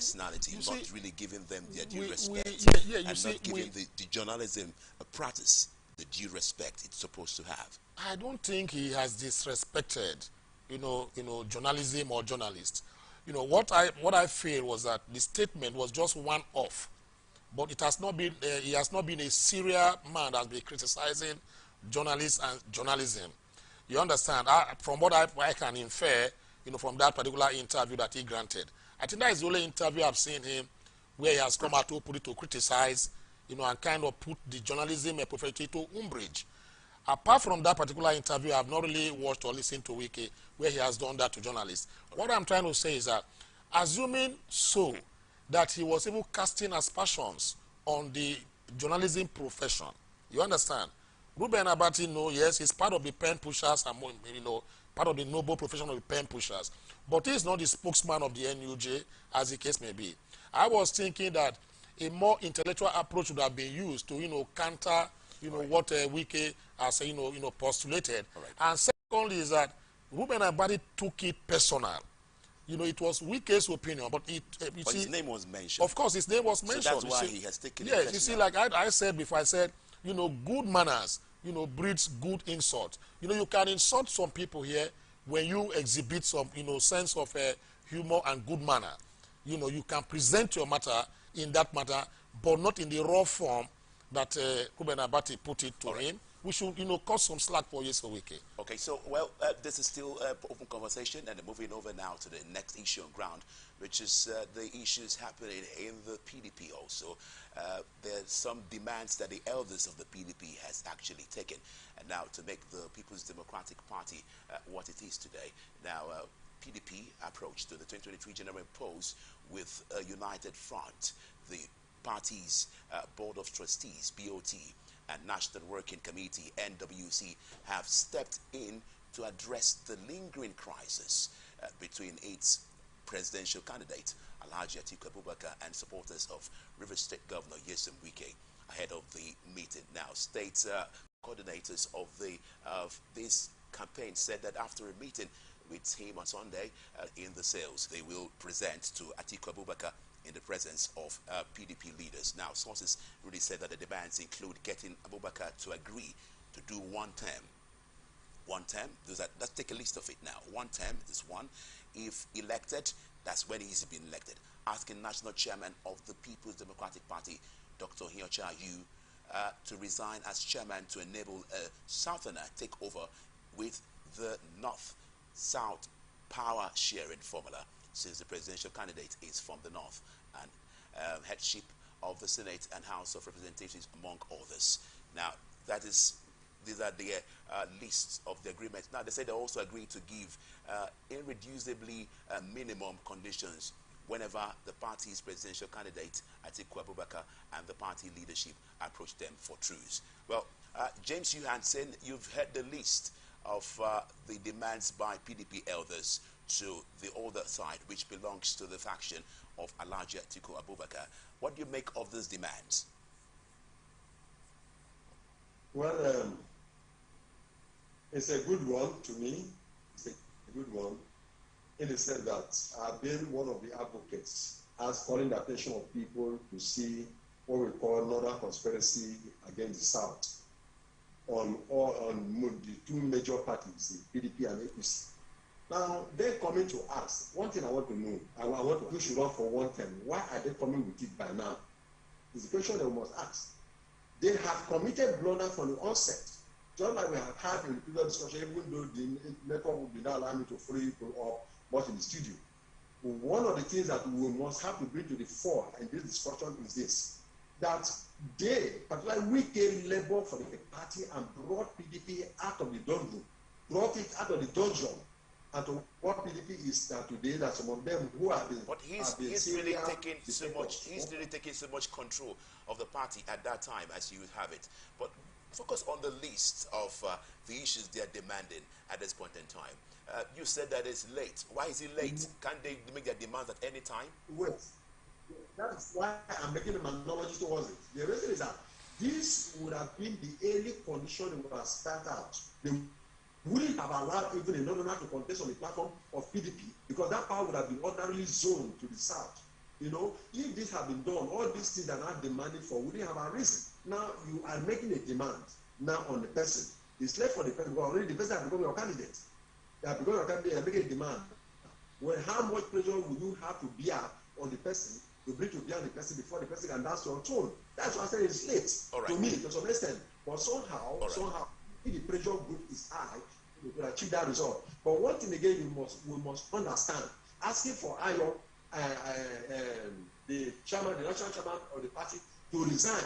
personality, you not see, really giving them their due we respect, yeah, you and see, not giving the journalism practice the due respect it's supposed to have. I don't think he has disrespected, journalism or journalists. What I feel was that the statement was just one off, but it has not been. He has not been a serial man that has been criticizing journalists and journalism. You understand? From what I can infer, from that particular interview that he granted, I think that is the only interview I've seen him where he has come out openly to criticize, and kind of put the journalism and professionalism to umbrage. Apart from that particular interview, I have not really watched or listened to Wiki where he has done that to journalists. What I'm trying to say is that, assuming so, that he was even casting aspersions on the journalism profession, you understand? Ruben Abati, yes, he's part of the pen pushers and, part of the noble profession of the pen pushers. But he's not the spokesman of the NUJ, as the case may be. I was thinking that a more intellectual approach would have been used to, counter, what Wike has, postulated. Right. And secondly is that Ruben Abati took it personal. It was Wike's opinion, but His name was mentioned. Of course, his name was mentioned. So that's why he has taken it yes, personal. you see, like I said before, I said, good manners, breeds good insult. You can insult some people here when you exhibit some, sense of humor and good manner. You can present your matter in that matter, but not in the raw form that Ruben Abati put it to him. We should, cut some slack for Wike. Okay, so, this is still open conversation, and moving over now to the next issue on ground, which is the issues happening in the PDP also. There's some demands that the elders of the PDP has actually taken, and now to make the People's Democratic Party what it is today. Now, PDP approach to the 2023 general polls with a united front. The party's Board of Trustees, BOT, and National Working Committee, NWC, have stepped in to address the lingering crisis between its presidential candidate, Alhaji Atiku Abubakar, and supporters of River State Governor Nyesom Wike ahead of the meeting. Now, state coordinators of this campaign said that after a meeting with him on Sunday in the sales, they will present to Atiku Abubakar in the presence of PDP leaders. Now, sources really said that the demands include getting Abubakar to agree to do one term. One term, let's take a list of it now. One term is one. If elected, that's when he's been elected. Asking National Chairman of the People's Democratic Party, Dr. Hiocha Yu, to resign as chairman to enable a Southerner takeover with the North-South power sharing formula, since the presidential candidate is from the North, and headship of the Senate and House of Representatives, among others. Now, these are the lists of the agreements. Now, they say they also agreed to give irreducibly minimum conditions whenever the party's presidential candidate, Atiku Abubakar, and the party leadership approach them for truce. Well, James Johansson, you've heard the list of the demands by PDP elders to the other side, which belongs to the faction of Alhaji Atiku Abubakar. What do you make of these demands? Well, it's a good one to me. It's a good one in the sense that I've been one of the advocates as calling the attention of people to see what we call northern conspiracy against the South on the two major parties, the PDP and APC. Now, they're coming to us. One thing I want to know, who should run for one term. Why are they coming with it by now? It's a question that we must ask. They have committed blunder from the onset. Just like we have had in the previous discussion, even though the network would not allow me to follow people up much in the studio. One of the things that we must have to bring to the fore in this discussion is this, that they, particularly Wike, labored for the party and brought PDP out of the dungeon, brought it out of the dungeon, and to what PDP is today, that some of them who have been, but he's really taking so much. He's really taking so much control of the party at that time, as you have it. But focus on the list of the issues they are demanding at this point in time. You said that it's late. Why is it late? Can't they make their demands at any time? Wait, that's why I'm making an analogy towards it. The reason is that this would have been the early condition that would have started out. They wouldn't have allowed even a northerner to contest on the platform of PDP, because that power would have been ordinarily zoned to the South. You know, if this had been done, all these things that are demanding for wouldn't have arisen. Now you are making a demand now on the person. It's left for the person, because already the person has become your candidate. They have become your candidate and making a demand. Well, how much pressure will you have to bear on the person to bring to bear on the person before the person can dance your tune? That's why I said it's late to me to some extent. But somehow, if the pressure group is high, we will achieve that result. But one thing again, we must understand, asking for Ayo, the chairman, the national chairman of the party, to resign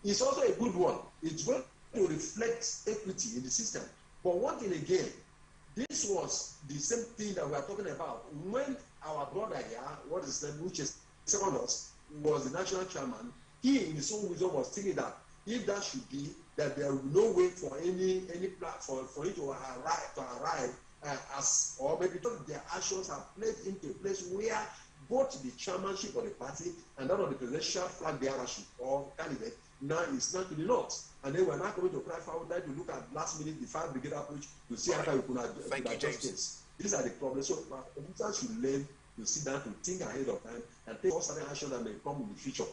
is also a good one. It's going to reflect equity in the system. But one thing again, this was the same thing that we are talking about when our brother here, what is that, which is second us, was the national chairman. He, in his own wisdom, was thinking that if that should be, that there will be no way for any platform for it to arrive as, or maybe their actions have played into a place where both the chairmanship of the party and that of the presidential flag bearership or candidate now is not to the north. And then we're not going to cry foul that to look at last minute the fire brigade approach to see how we could adjust things. These are the problems. So officers should learn to sit down to think ahead of time and take all certain actions that may come in the future.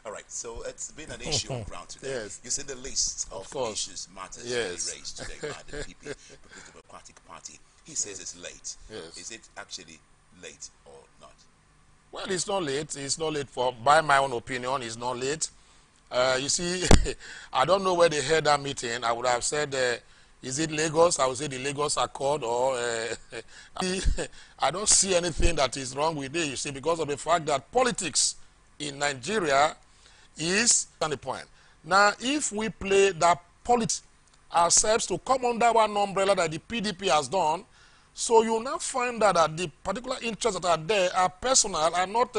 All right, so it's been an issue on ground today. Yes. You see the list of issues, matters yes. really raised today by the PP, People's Democratic Party. He says it's late. Yes. Is it actually late or not? Well, it's not late. It's not late by my own opinion, it's not late. You see, I don't know where they had that meeting. I would have said, is it Lagos? I would say the Lagos Accord, or I don't see anything that is wrong with it, you see, because of the fact that politics in Nigeria is on the point. Now, if we play that politics ourselves to come under one umbrella that the PDP has done, so you now find out that the particular interests that are there are personal and not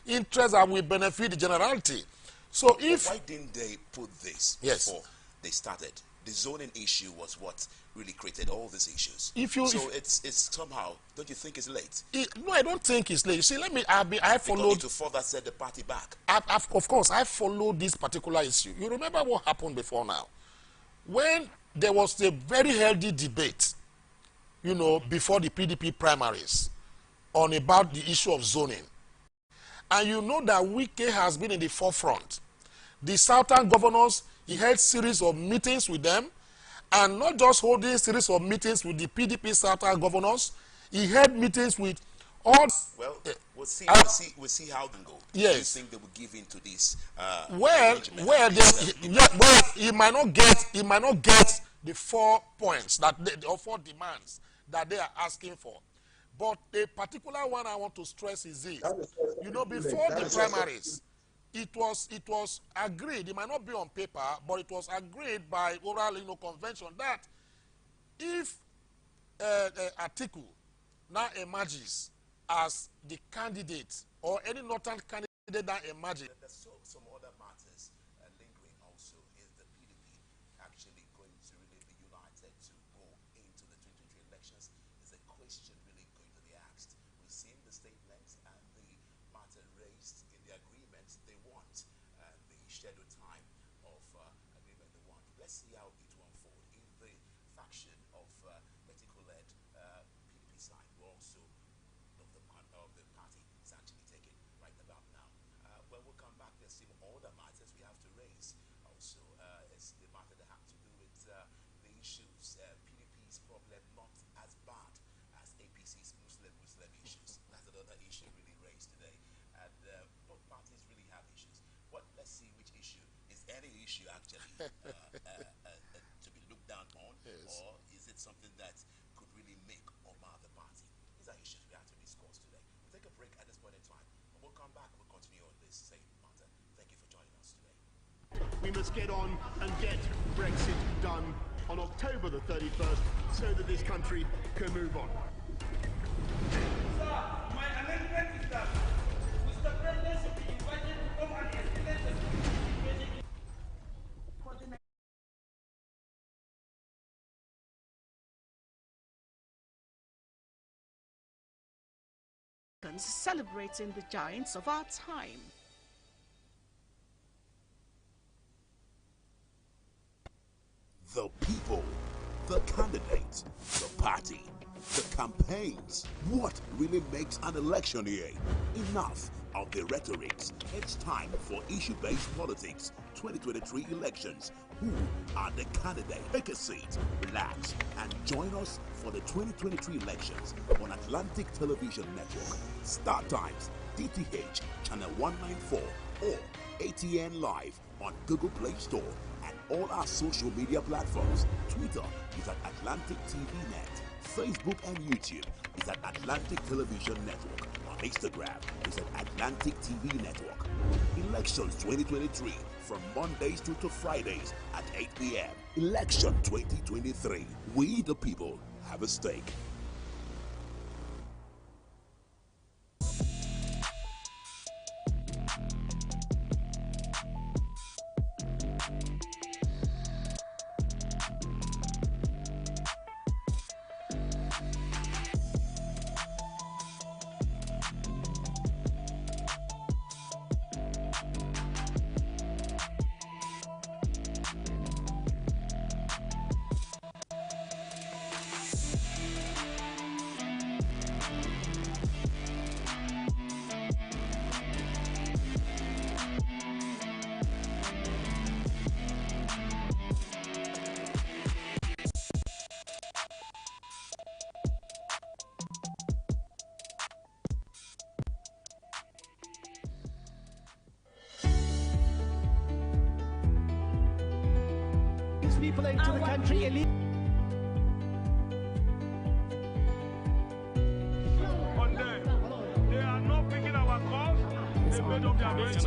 interests that will benefit the generality. So if... Why didn't they put this before they started? The zoning issue was what really created all these issues. It's somehow, don't you think it's late? No, I don't think it's late. You see, I followed... to further set the party back. Of course, I followed this particular issue. You remember what happened before now? When there was a very healthy debate, you know, before the PDP primaries on about the issue of zoning. And you know that Wike has been in the forefront. The southern governors, he held series of meetings with them, and not just holding series of meetings with the PDP southern governors, he held meetings with all... Well, we'll see how they go. Yes. Do you think they will give in to this? He might not get the 4 points or 4 demands that they are asking for. But a particular one I want to stress is this. You know, before the primaries, it was agreed, it might not be on paper, but it was agreed by oral convention that if Atiku now emerges as the candidate or any northern candidate that emerges. There's some other matters lingering also. Is the PDP actually going to really be united to go into the 2023 elections? Is a question really going to be asked. We've seen the statements and the matter raised in the agreement they want, the scheduled time of agreement they want. Let's see how it will unfold. If the faction of Etiku-led PDP side will also of the party is actually taken right about now. Well, we'll come back. There's some other matters we have to raise. Also, it's the matter that have to do with the issues. PDP's problem not as bad as APC's Muslim issues. That's another issue really raised today. And both parties really have issues. Let's see which issue is any issue actually to be looked down on, or is it something that could really make or mar the party? These are issues we have to discuss today. We'll take a break at this point in time. When we'll come back, we'll continue on this same matter. Thank you for joining us today. We must get on and get Brexit done on October the 31st so that this country can move on. Sir, my amendment is that Mr. President should be invited to come and escalate the situation. Celebrating the giants of our time. The people, the candidate, the party. The campaigns. What really makes an election year? Enough of the rhetorics. It's time for issue-based politics. 2023 elections. Who are the candidates? Take a seat, relax, and join us for the 2023 elections on Atlantic Television Network, StarTimes, DTH, Channel 194, or ATN Live on Google Play Store and all our social media platforms. Twitter is at Atlantic TV Net. Facebook and YouTube is at Atlantic Television Network. On Instagram is at Atlantic TV Network. Elections 2023 from Mondays to Fridays at 8 p.m. Election 2023. We the people have a stake. People into the country illegally. They are not picking our calls. They made up their minds.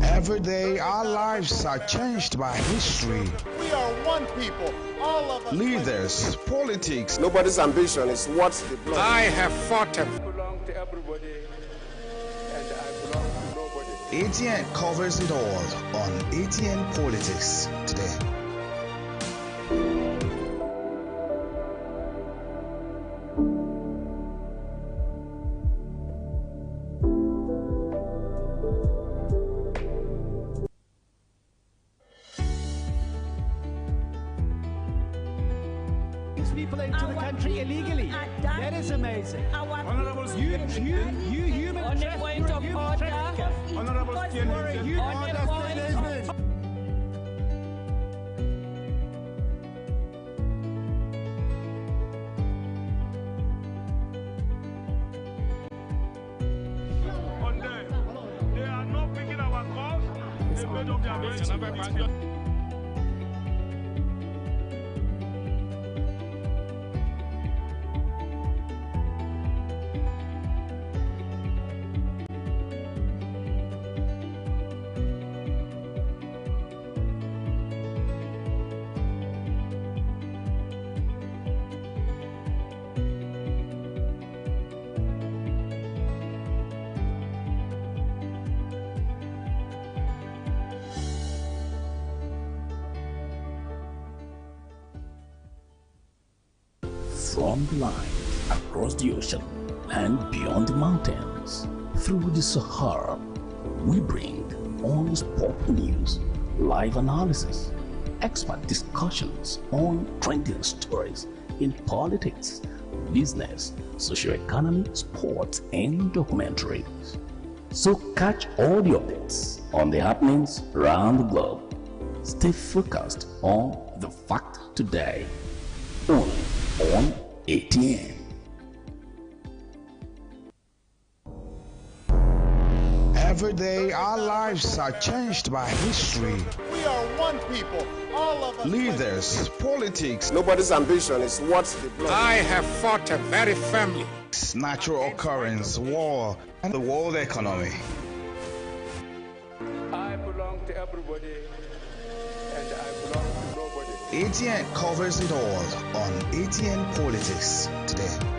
Every day, our lives are changed by history. We are one people, all of us. Leaders, politics. Nobody's ambition is what they belong. I have fought a I belong to everybody, and I belong to nobody. ATN covers it all on ATN Politics today. People into the country illegally. That is amazing. You human trafficker. Honorable They are not picking our calls. They made up their minds. From the line across the ocean and beyond the mountains, through the Sahara, we bring on-the-spot news, live analysis, expert discussions on trending stories in politics, business, socio-economy, sports, and documentaries. So catch all the updates on the happenings around the globe. Stay focused on the fact today, only on ATN. Every day, our lives are changed by history. We are one people, all of us. Leaders, politics. Nobody's ambition is what they belong. I have fought a very family. Natural occurrence, war, and the world economy. I belong to everybody and I belong to nobody. ATN covers it all on ATN Politics today.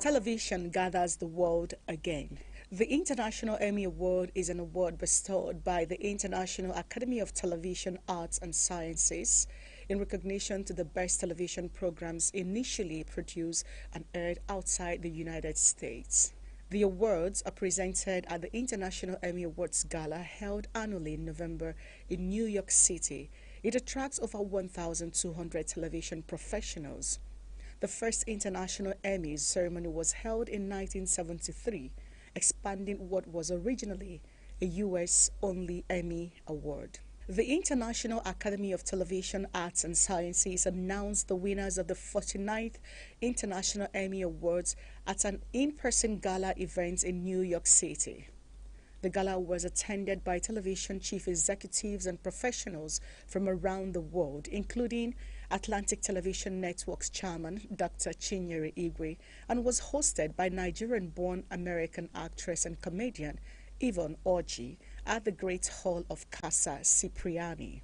Television gathers the world again. The International Emmy Award is an award bestowed by the International Academy of Television Arts and Sciences in recognition to the best television programs initially produced and aired outside the United States. The awards are presented at the International Emmy Awards Gala held annually in November in New York City. It attracts over 1,200 television professionals. The first International Emmys ceremony was held in 1973, expanding what was originally a U.S.-only Emmy Award. The International Academy of Television Arts and Sciences announced the winners of the 49th International Emmy Awards at an in-person gala event in New York City. The gala was attended by television chief executives and professionals from around the world, including Atlantic Television Network's chairman, Dr. Chinyere Igwe, and was hosted by Nigerian-born American actress and comedian Yvonne Orji at the Great Hall of Casa Cipriani.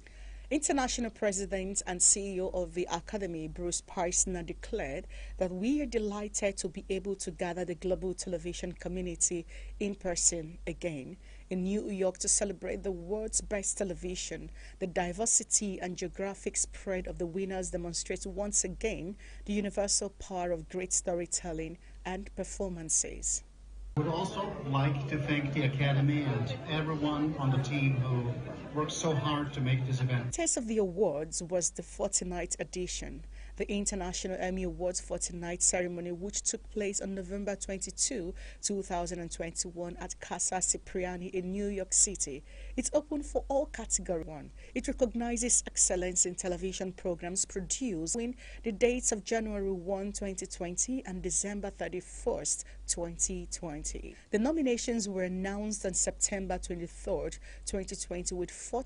International President and CEO of the Academy, Bruce Paisner, declared that we are delighted to be able to gather the global television community in person again in New York to celebrate the world's best television. The diversity and geographic spread of the winners demonstrates once again the universal power of great storytelling and performances. I would also like to thank the Academy and everyone on the team who worked so hard to make this event. The test of the awards was the 49th edition. The International Emmy Awards 49th ceremony, which took place on November 22, 2021 at Casa Cipriani in New York City. It's open for all category 1. It recognizes excellence in television programs produced between the dates of January 1, 2020 and December 31st, 2020. The nominations were announced on September 23rd, 2020 with 44